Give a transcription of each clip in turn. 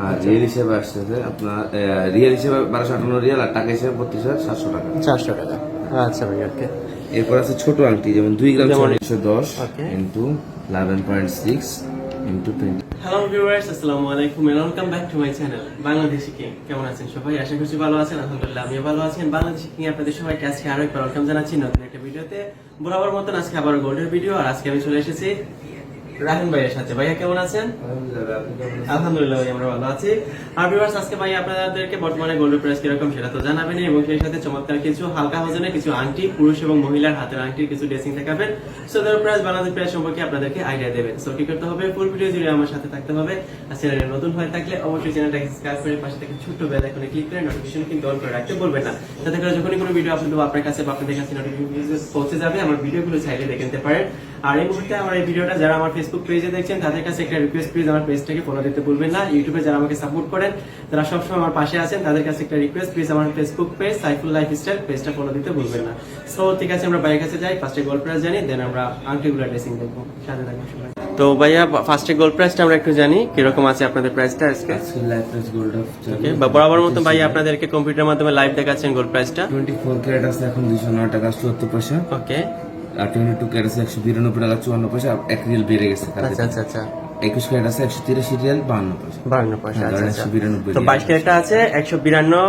আর real হিসেবে আসতেছে আপনার রিয়েল হিসেবে 1258 রিয়াল, আর টাকা হিসেবে 32,700 টাকা। 400 টাকা। আচ্ছা ভাই, ওকে। এরপর আছে ছোট আংটি, যেমন 2 গ্রাম 610 okay into 11.6 into 20। Hello viewers, আসসালামু আলাইকুম and welcome back to my channel Bangladeshi king. কেমন আছেন সবাই? আশা করছি ভালো আছেন। আলহামদুলিল্লাহ আমিও ভালো আছি। বাংলাদেশি কিং আপনাদের সবাইকে আজকে আরো একবার ওয়েলকাম জানাচ্ছি নতুন একটা ভিডিওতে। বরাবর মতন আজকে আবার গোল্ডের ভিডিও, আর আজকে আমি চলে এসেছি রাহিম ভাইয়ের সাথে। ভাইয়া কেমন আছেন? আলহামদুলিল্লাহ ভাই, আমরা ভালো আছি। আর ভিউয়ার্স, আজকে ভাই আপনাদেরকে বর্তমানে গোল্ডের প্রাইস কিরকম সেটা তো জানাবেন, এবং সেই সাথে চমৎকার কিছু হালকা ওজনের কিছু আংটি, পুরুষ এবং মহিলার হাতের আংটির কিছু ড্রেসিং দেখাবেন। সো তার প্রাইস, বাংলাদেশ প্রাইস সম্পর্কে আপনাদেরকে আইডিয়া দেবেন। সো কি করতে হবে, ফুল ভিডিও জুড়ে আমার সাথে থাকতে হবে। আর চ্যানেলে নতুন হয়ে থাকলে অবশ্যই চ্যানেলটাকে সাবস্ক্রাইব করে পাশে থেকে ছোট্ট বেল আইকনে ক্লিক করে নোটিফিকেশন কিন্তু অন করে রাখতে বলবেন না, যাতে করে যখনই কোনো ভিডিও আপলোড হবে আপনার কাছে বা আপনাদের কাছে নোটিফিকেশন পৌঁছে যাবে। আমার ভিডিওগুলো চাইলে দেখে নিতে পারেন। আর এই মুহূর্তে আমার এই ভিডিওটা যারা আমার ফেসবুক পেজে দেখছেন তাদের কাছে একটা রিকোয়েস্ট, প্লিজ আমার পেজটাকে ফলো দিতে ভুলবেন না। ইউটিউবে যারা আমাকে সাপোর্ট করেন, যারা সবসময় আমার পাশে আছেন, তাদের কাছে একটা রিকোয়েস্ট, প্লিজ আমার ফেসবুক পেজ সাইফুল লাইফস্টাইল পেজটা ফলো দিতে ভুলবেন না। সো ঠিক আছে, আমরা বাইরের কাছে যাই, ফার্স্টে গোল্ড প্রাইস জানি, দেন আমরা আংটিগুলো ড্রেসিং দেখবো। সাথে থাকবেন সবাই। তো ভাইয়া, ফার্স্টে গোল্ড প্রাইসটা আমরা একটু জানি কিরকম আছে আপনাদের প্রাইসটা আজকে। লাইভ প্রাইস গোল্ড অফ ওকে, বরাবর মতো ভাইয়া আপনাদেরকে কম্পিউটারের মাধ্যমে লাইভ দেখাচ্ছেন গোল্ড প্রাইসটা। 24 ক্যারেট আছে এখন 209 টাকা 74 পয়সা। ওকে, আর 22 ক্যারেট আছে 192 টাকা 54 পয়সা, 1 রিয়াল বেড়ে গেছে। আচ্ছা আচ্ছা আচ্ছা। 21 ক্যারেট আছে 183 রিয়াল 52 পয়সা। 52 পয়সা। আচ্ছা আচ্ছা। 192 তো 22 ক্যারেটটা আছে 192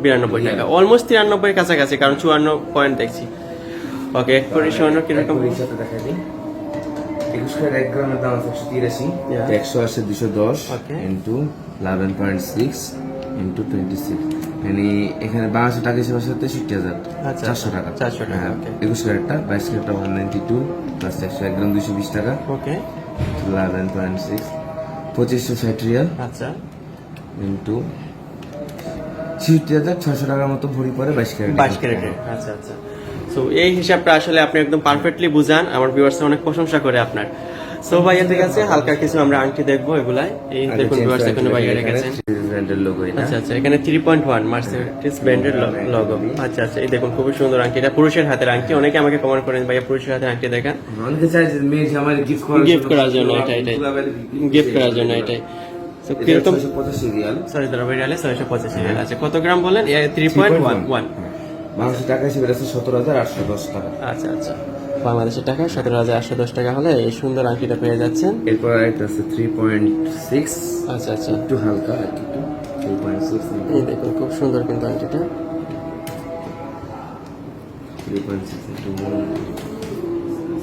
92 টাকা, অলমোস্ট 93 কাছাকাছি, কারণ 54 পয়েন্ট দেখছি। ওকে, পরিসন্ন কিরকম? পরিচয়টা দেখাই দিই। 21 ক্যারেট 1 গ্রামের দাম আছে 183, Yeah. 100 আছে 210 Okay. ইনটু 11.6 ইনটু 26, মানে এখানে 22 টাকা হিসেবে আছে 63,400 আচ্ছা, 400 টাকা। 400 টাকা, হ্যাঁ, okay. 21 ক্যারেটটা 22 ক্যারেটটা 192 প্লাস 100 1 গ্রাম 220 টাকা ওকে, 11.6 2560 রিয়াল আচ্ছা ইন্টু 67,600 টাকার মতো ভরি পরে 22 ক্যারেট। 22 ক্যারেটের। আচ্ছা আচ্ছা। সো এই হিসাবটা আসলে আপনি একদম পারফেক্টলি বুঝান, আমার ভিউয়ার্স অনেক প্রশংসা করে আপনার। সো ভাইয়া ঠিক আছে, হালকা কিছু আমরা আংটি দেখবো এগুলাই। এই দেখুন ভিউয়ার্স, এখানে ভাইয়া রেখেছেন। ব্র্যান্ডের লোগো এটা। আচ্ছা আচ্ছা, এখানে 3.1 মার্সিডিজ ব্র্যান্ডের লোগো। আচ্ছা আচ্ছা, এই দেখুন খুবই সুন্দর আংটি, এটা পুরুষের হাতের আংটি। অনেকে আমাকে কমেন্ট করেন ভাইয়া পুরুষের হাতের আংটি দেখান। অনেকে চাই যে মেয়ে আমার গিফট করার জন্য, এটাই গিফট করার জন্য এটাই। সো কিরকম? 685 রিয়াল। সরি দাদা, রিয়ালে 685 রিয়াল। আচ্ছা, কত গ্রাম বলেন? 3.1 বাংলাদেশের টাকা হিসেবে আছে 17,810 টাকা। আচ্ছা আচ্ছা, বাংলাদেশের টাকা 17,810 টাকা হলে এই সুন্দর আংটিটা পেয়ে যাচ্ছেন। এরপর একটা আছে 3.6, আচ্ছা আচ্ছা, একটু হালকা একটু 3.6 এই দেখুন খুব সুন্দর কিন্তু আংটিটা। 3.6 ইনটু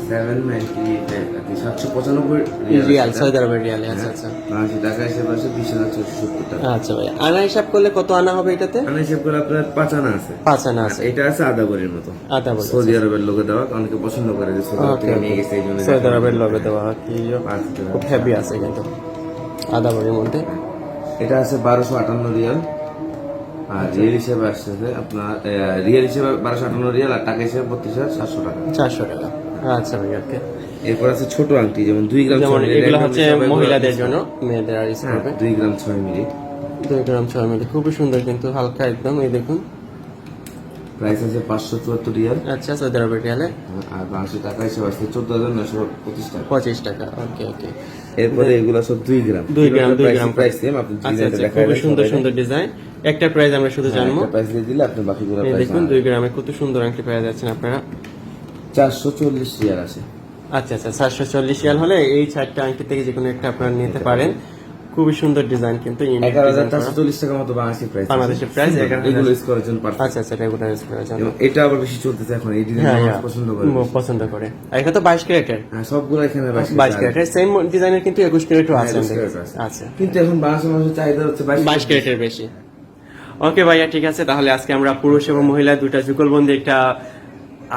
795 রিয়াল, সৌদি আরবের রিয়ালে। আচ্ছা আচ্ছা, বাংলাদেশের টাকা হিসেবে আছে 20,470 টাকা। আচ্ছা ভাই, আনা হিসাব করলে কত আনা হবে এটাতে? মানে হিসেব করে আপনার 5 আনা আছে। 5 আনা আছে। এটা আছে আদা বড়ির মতো, আদা বড়ি, সৌদি আরবের লোকে দেওয়া, অনেকে পছন্দ করে যে সৌদি আরব থেকে নিয়ে গেছে এই জন্য। সৌদি আরবের লোগো দেওয়া, কি 5 টাকা। খুব হেভি আছে কিন্তু আদা বড়ির মধ্যে। এটা আছে 1258 রিয়াল, আর রিয়েল হিসেবে আসছে আপনার রিয়েল হিসেবে 1258 রিয়াল, আর টাকা হিসেবে 32,700 টাকা। 400 টাকা। আচ্ছা ভাই, ওকে। এরপর আছে ছোট আংটি, যেমন 2 গ্রাম যেমন 6 মিলি, এগুলো হচ্ছে মহিলাদের জন্য, মেয়েদের আর ইউজ করবে। 2 গ্রাম 6 মিলি, 2 গ্রাম 6 মিলি, খুবই সুন্দর কিন্তু হালকা একদম। এই দেখুন প্রাইস আছে 574 রিয়াল। আচ্ছা, সৌদি আরবের রিয়ালে, আর বাংলাদেশের টাকা হিসেবে আসছে 14,925 টাকা। 25 টাকা। ওকে ওকে। এরপরে এগুলো সব 2 গ্রাম 2 গ্রাম প্রাইস সেম। আপনি আচ্ছা ডিজাইনটা আচ্ছা, দেখাই খুবই সুন্দর সুন্দর ডিজাইন। একটা প্রাইস আমরা শুধু জানবো, প্রাইস দিয়ে দিলে আপনি বাকিগুলো এই প্রাইস দেখুন 2 গ্রামে কত সুন্দর আংটি পেয়ে যাচ্ছেন আপনারা। 440 রিয়াল আছে। আচ্ছা আচ্ছা, 740 রিয়াল হলে এই 4টা আংটি থেকে যে কোনো একটা আপনারা নিতে পারেন। খুবই সুন্দর ডিজাইন কিন্তু, 11,440 টাকা মতো বাংলাদেশের প্রাইস। এগুলো ইউজ করার জন্য পারফেক্ট। আচ্ছা আচ্ছা, রেগুলার ইউজ করার জন্য। এবং এটা আবার বেশি চলতেছে এখন, এই ডিজাইন মানুষ পছন্দ করে। পছন্দ করে। আর এটা তো 22 ক্যারেটের। হ্যাঁ, সবগুলো এখানে 22 ক্যারেটের সেম ডিজাইনের কিন্তু 21 ক্যারেটও আছে। আচ্ছা, কিন্তু এখন বাংলাদেশের মানুষের চাহিদা হচ্ছে 22 ক্যারেটের বেশি। ওকে ভাইয়া, ঠিক আছে, তাহলে আজকে আমরা পুরুষ এবং মহিলা দুটা যুগলবন্দি একটা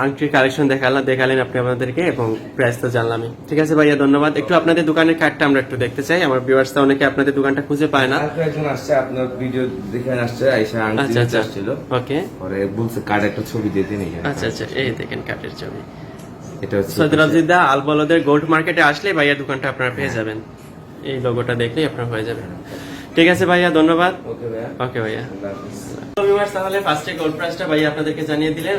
আংটির কালেকশন দেখালেন আপনি আমাদেরকে, এবং প্রাইস তো জানলামই। ঠিক আছে ভাইয়া, ধন্যবাদ। একটু আপনাদের দোকানের কার্ডটা আমরা একটু দেখতে চাই, আমার ভিউয়ার্সরা অনেকে আপনাদের দোকানটা খুঁজে পায় না। একজন আসছে আপনার ভিডিও দেখে আসছে, আইসা আংটি আচ্ছা আচ্ছা, আসছিল। ওকে, পরে বলছে কার্ড একটা ছবি দিয়ে দিন। আচ্ছা আচ্ছা, এই দেখেন কার্ডের ছবি। এটা হচ্ছে সৌদি রাজিদা আল বলদের গোল্ড মার্কেটে আসলে ভাইয়া দোকানটা আপনারা পেয়ে যাবেন, এই লোগোটা দেখলেই আপনার হয়ে যাবে। ঠিক আছে ভাইয়া, ধন্যবাদ। ওকে ভাইয়া, ওকে ভাইয়া। আল্লাহ হাফেজ। তাহলে ফার্স্টে গোল্ড প্রাইসটা ভাই আপনাদেরকে জানিয়ে দিলেন,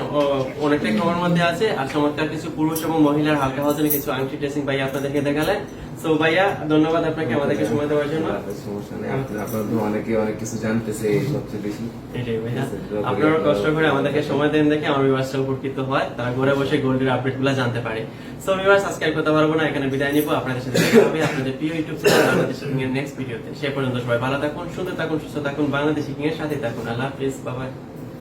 অনেকটাই কমের মধ্যে আছে। আর চমৎকার কিছু পুরুষ এবং মহিলার হালকা ওজনের কিছু আংটি ড্রেসিং ভাই আপনাদেরকে দেখালেন। তো ভাইয়া ধন্যবাদ আপনাকে আমাদেরকে সময় দেওয়ার জন্য। সমস্যা নেই, আপনার তো অনেকে অনেক কিছু জানতেছে সবচেয়ে বেশি। এটাই ভাইয়া, আপনারা কষ্ট করে আমাদেরকে সময় দেন দেখে আমার ভিউয়ার্সরা উপকৃত হয়, তারা ঘরে বসে গোল্ডের আপডেট গুলা জানতে পারে। সো ভিউয়ার্স, আজকে আর কথা পারবো না, এখানে বিদায় নিবো। আপনাদের সাথে দেখা হবে আপনাদের প্রিয় ইউটিউব চ্যানেল বাংলাদেশি কিং এর নেক্সট ভিডিওতে। সে পর্যন্ত সবাই ভালো থাকুন, সুন্দর থাকুন, সুস্থ থাকুন, বাংলাদেশি কিং এর সাথে থাকুন। আল্লাহ হাফেজ, বাই বাই।